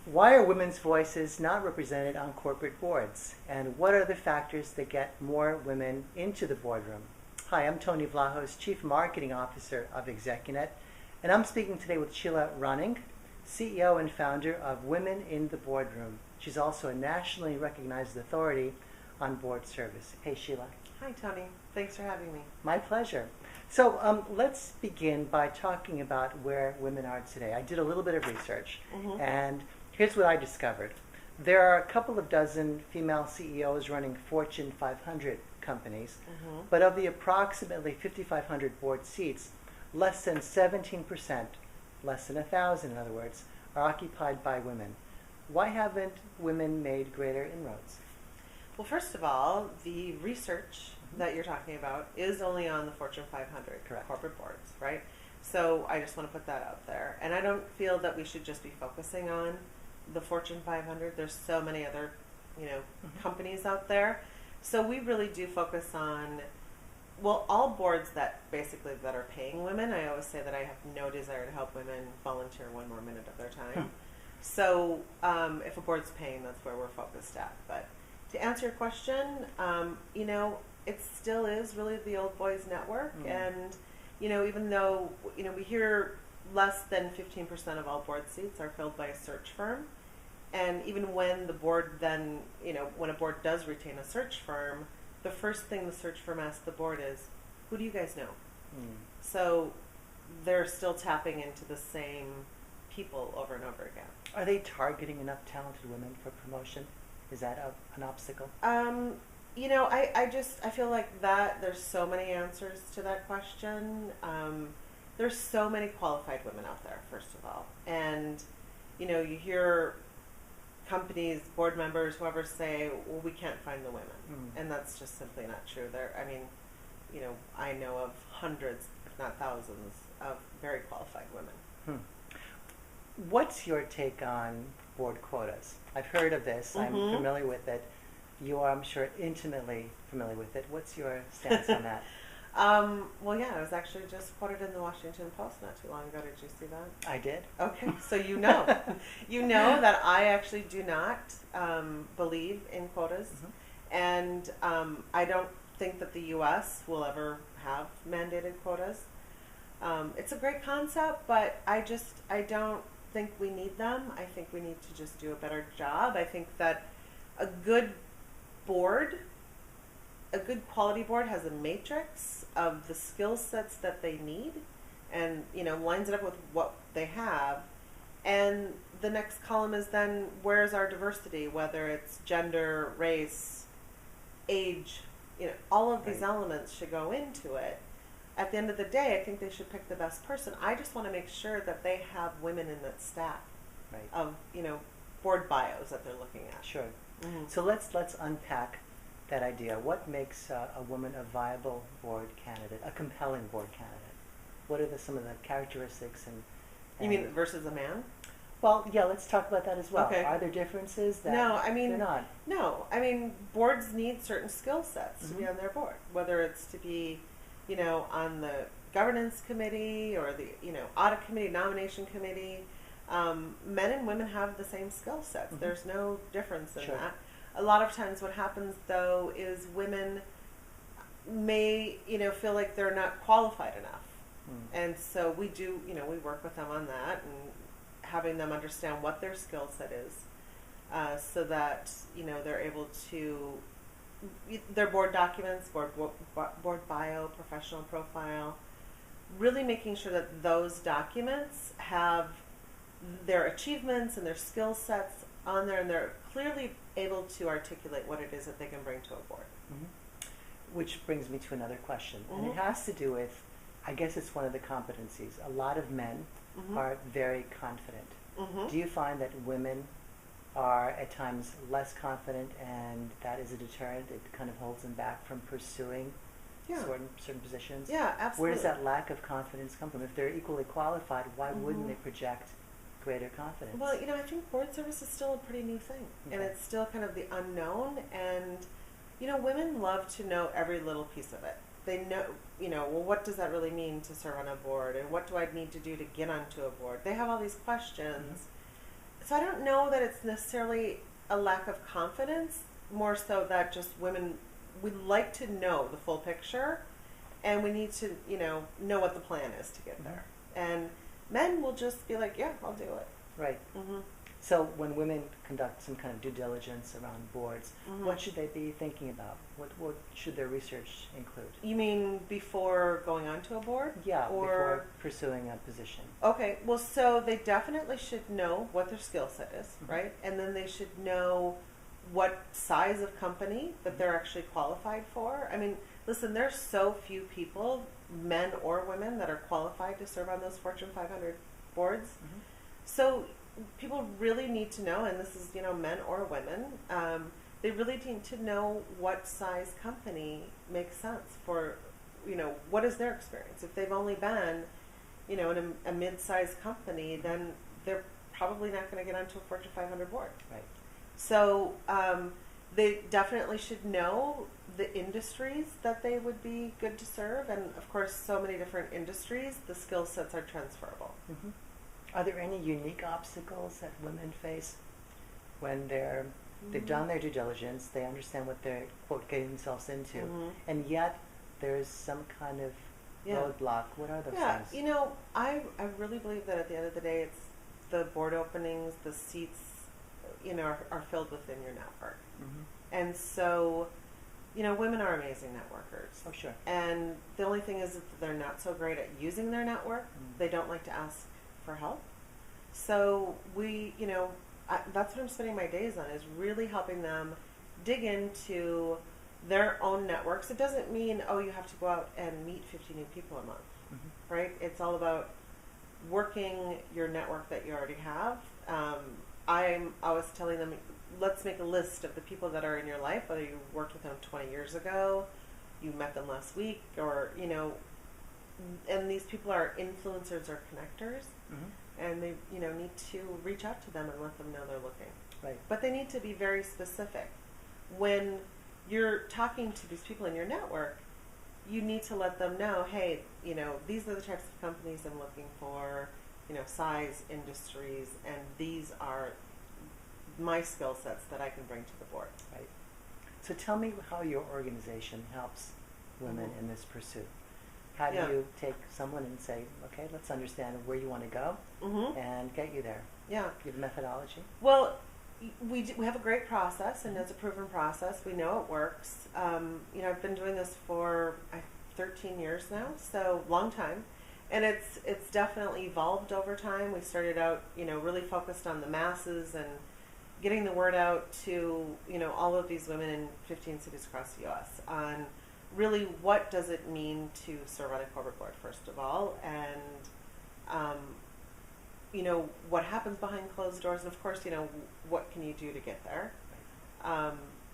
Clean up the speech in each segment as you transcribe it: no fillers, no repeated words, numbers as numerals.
Why are women's voices not represented on corporate boards? And what are the factors that get more women into the boardroom? Hi, I'm Tony Vlahos, Chief Marketing Officer of ExecuNet, and I'm speaking today with Sheila Ronning, CEO and founder of Women in the Boardroom. She's also a nationally recognized authority on board service. Hey, Sheila. Hi, Tony. Thanks for having me. My pleasure. So let's begin by talking about where women are today. I did a little bit of research, and here's what I discovered. There are a couple of dozen female CEOs running Fortune 500 companies, but of the approximately 5,500 board seats, less than 17%, less than 1,000 in other words, are occupied by women. Why haven't women made greater inroads? Well, first of all, the research that you're talking about is only on the Fortune 500 Correct. corporate boards, right? So I just want to put that out there. And I don't feel that we should just be focusing on the Fortune 500. There's so many other, companies out there. So we really do focus on, well, all boards that are paying women. I always say that I have no desire to help women volunteer one more minute of their time. So if a board's paying, that's where we're focused at. But to answer your question, it still is really the old boys network. And, even though, we hear less than 15% of all board seats are filled by a search firm. And even when the board then, when a board does retain a search firm, the first thing the search firm asks the board is, who do you guys know? So they're still tapping into the same people over and over again. Are they targeting enough talented women for promotion? Is that an obstacle? I feel like that there's so many answers to that question. There's so many qualified women out there, first of all. And, you hear companies, board members, whoever say, well, we can't find the women. And that's just simply not true. I know of hundreds, if not thousands, of very qualified women. What's your take on board quotas? I've heard of this. I'm familiar with it. You are, I'm sure, intimately familiar with it. What's your stance on that? Well, yeah, I was actually just quoted in the Washington Post not too long ago. Did you see that? I did. Okay, so you know that I actually do not believe in quotas, and I don't think that the U.S. will ever have mandated quotas. It's a great concept, but I don't think we need them. I think we need to just do a better job. I think that a good quality board has a matrix of the skill sets that they need and, lines it up with what they have. And the next column is then, where's our diversity, whether it's gender, race, age, all of these elements should go into it. At the end of the day, I think they should pick the best person. I just want to make sure that they have women in that stack of, board bios that they're looking at. Sure. So let's unpack that idea. What makes a woman a viable board candidate, a compelling board candidate? What are some of the characteristics and You mean versus a man? Well, yeah, let's talk about that as well. Okay. Are there differences that they're not? No, boards need certain skill sets to be on their board, whether it's to be, on the governance committee or the, audit committee, nomination committee. Men and women have the same skill sets. There's no difference in that. A lot of times what happens, though, is women may, feel like they're not qualified enough. And so we do, we work with them on that and having them understand what their skill set is so that, they're able to, their board documents, board bio, professional profile, really making sure that those documents have their achievements and their skill sets on there, and they're clearly able to articulate what it is that they can bring to a board. Which brings me to another question, and it has to do with, I guess it's one of the competencies. A lot of men are very confident. Do you find that women are at times less confident, and that is a deterrent? It kind of holds them back from pursuing certain positions? Yeah, absolutely. Where does that lack of confidence come from? If they're equally qualified, why wouldn't they project greater confidence? Well, I think board service is still a pretty new thing, and it's still kind of the unknown, and, women love to know every little piece of it. They know, well, what does that really mean to serve on a board, and what do I need to do to get onto a board? They have all these questions. So I don't know that it's necessarily a lack of confidence, more so that just women, we like to know the full picture, and we need to, know what the plan is to get there. And men will just be like, yeah, I'll do it. Right. So when women conduct some kind of due diligence around boards, what should they be thinking about? What should their research include? You mean before going on to a board? Yeah, before pursuing a position. Okay, well, so they definitely should know what their skill set is, right? And then they should know what size of company that they're actually qualified for. I mean, listen, there's so few people, men or women, that are qualified to serve on those Fortune 500 boards. So people really need to know, and this is, men or women, they really need to know what size company makes sense for, what is their experience. If they've only been, in a mid-sized company, then they're probably not going to get onto a Fortune 500 board. Right. So they definitely should know the industries that they would be good to serve, and of course, so many different industries, the skill sets are transferable. Are there any unique obstacles that women face when they've done their due diligence, they understand what they're, quote, getting themselves into, and yet there's some kind of roadblock? What are those things? I really believe that at the end of the day, it's the board openings, the seats, are filled within your network. And so, women are amazing networkers. Oh, sure. And the only thing is that they're not so great at using their network. They don't like to ask for help. So that's what I'm spending my days on, is really helping them dig into their own networks. It doesn't mean, you have to go out and meet 50 new people a month, right? It's all about working your network that you already have. I'm always telling them, let's make a list of the people that are in your life, whether you worked with them 20 years ago, you met them last week, or, and these people are influencers or connectors, and they, need to reach out to them and let them know they're looking. Right. But they need to be very specific. When you're talking to these people in your network, you need to let them know, hey, these are the types of companies I'm looking for, size, industries, and these are my skill sets that I can bring to the board. Right. So tell me how your organization helps women in this pursuit. How do you take someone and say, okay, let's understand where you want to go and get you there? Yeah. Give methodology. Well, we have a great process, and it's a proven process. We know it works. I've been doing this for 13 years now, so long time. And it's definitely evolved over time. We started out, really focused on the masses and getting the word out to, all of these women in 15 cities across the U.S. on really what does it mean to serve on a corporate board, first of all, and, what happens behind closed doors, and of course, what can you do to get there.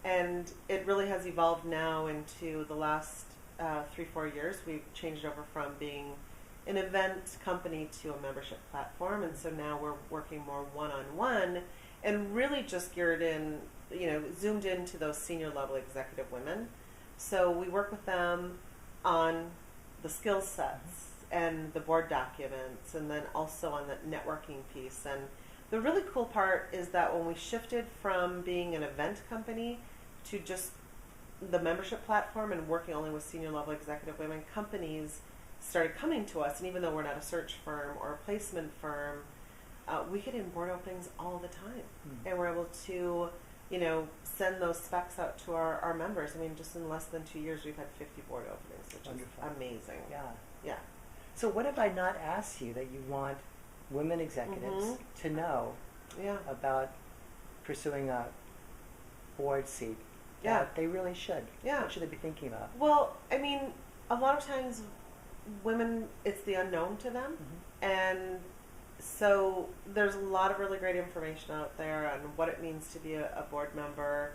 And it really has evolved now into the last 3-4 years. We've changed over from being an event company to a membership platform, and so now we're working more one-on-one and really just geared in, zoomed into those senior level executive women. So we work with them on the skill sets and the board documents, and then also on the networking piece. And the really cool part is that when we shifted from being an event company to just the membership platform and working only with senior level executive women, companies started coming to us, and even though we're not a search firm or a placement firm, we get in board openings all the time, and we're able to, send those specs out to our members. I mean, just in less than 2 years, we've had 50 board openings, which Wonderful. Is amazing. Yeah. So what have I not asked you that you want women executives to know about pursuing a board seat that they really should? Yeah. What should they be thinking about? Well, I mean, a lot of times women, it's the unknown to them, and so there's a lot of really great information out there on what it means to be a board member,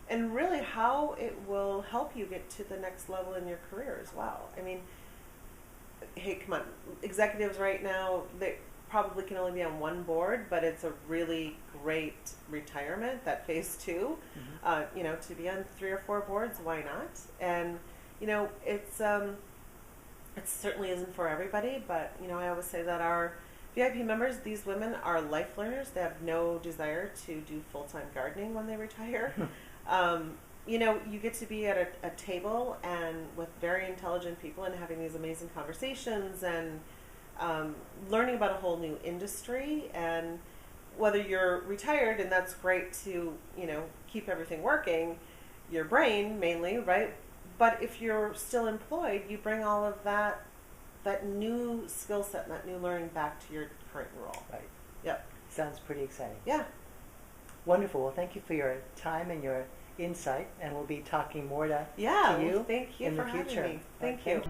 and really how it will help you get to the next level in your career as well. I mean, hey, come on, executives right now, they probably can only be on one board, but it's a really great retirement, that phase 2, to be on 3 or 4 boards, why not? And, it certainly isn't for everybody, but, I always say that our VIP members, these women are life learners. They have no desire to do full-time gardening when they retire. You know, you get to be at a table and with very intelligent people and having these amazing conversations and learning about a whole new industry. And whether you're retired, and that's great to, you know, keep everything working, your brain mainly, right? But if you're still employed, you bring all of that new skill set and that new learning back to your current role. Right. Yep. Sounds pretty exciting. Yeah. Wonderful. Well, thank you for your time and your insight, and we'll be talking more to Yeah. you Thank you in for the having future. me. Thank you.